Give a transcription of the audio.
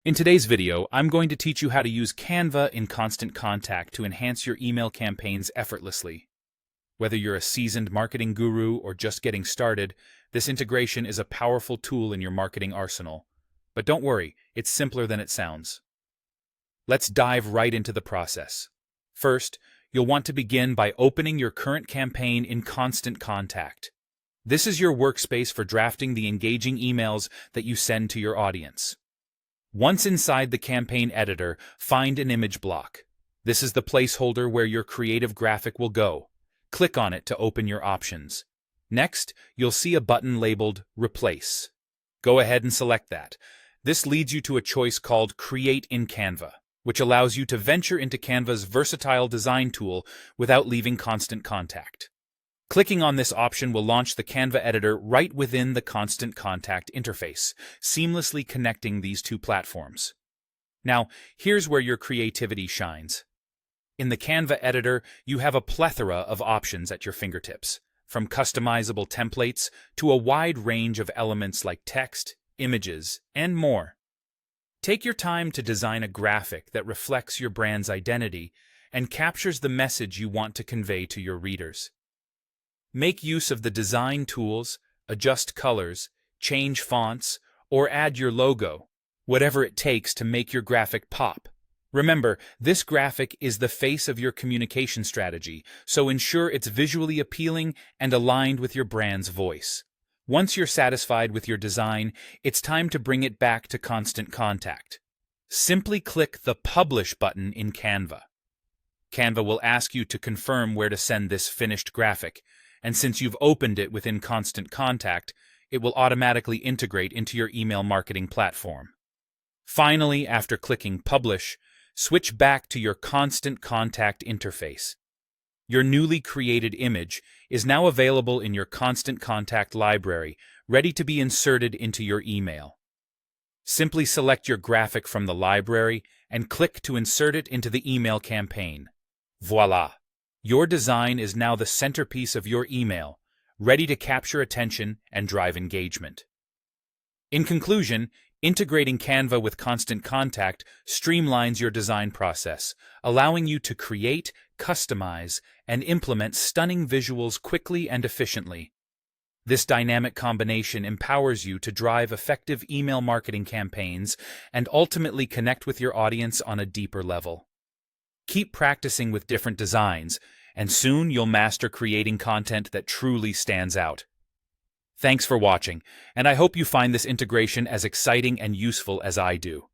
In today's video, I'm going to teach you how to use Canva in Constant Contact to enhance your email campaigns effortlessly. Whether you're a seasoned marketing guru or just getting started, this integration is a powerful tool in your marketing arsenal. But don't worry, it's simpler than it sounds. Let's dive right into the process. First, you'll want to begin by opening your current campaign in Constant Contact. This is your workspace for drafting the engaging emails that you send to your audience. Once inside the campaign editor, find an image block. This is the placeholder where your creative graphic will go. Click on it to open your options. Next, you'll see a button labeled Replace. Go ahead and select that. This leads you to a choice called Create in Canva, which allows you to venture into Canva's versatile design tool without leaving Constant Contact. Clicking on this option will launch the Canva editor right within the Constant Contact interface, seamlessly connecting these two platforms. Now, here's where your creativity shines. In the Canva editor, you have a plethora of options at your fingertips, from customizable templates to a wide range of elements like text, images, and more. Take your time to design a graphic that reflects your brand's identity and captures the message you want to convey to your readers. Make use of the design tools, adjust colors, change fonts, or add your logo, whatever it takes to make your graphic pop. Remember, this graphic is the face of your communication strategy, so ensure it's visually appealing and aligned with your brand's voice. Once you're satisfied with your design, it's time to bring it back to Constant Contact. Simply click the Publish button in Canva. Canva will ask you to confirm where to send this finished graphic, and since you've opened it within Constant Contact, it will automatically integrate into your email marketing platform. Finally, after clicking Publish, switch back to your Constant Contact interface. Your newly created image is now available in your Constant Contact library, ready to be inserted into your email. Simply select your graphic from the library and click to insert it into the email campaign. Voila! Your design is now the centerpiece of your email, ready to capture attention and drive engagement. In conclusion, integrating Canva with Constant Contact streamlines your design process, allowing you to create, customize, and implement stunning visuals quickly and efficiently. This dynamic combination empowers you to drive effective email marketing campaigns and ultimately connect with your audience on a deeper level. Keep practicing with different designs, and soon you'll master creating content that truly stands out. Thanks for watching, and I hope you find this integration as exciting and useful as I do.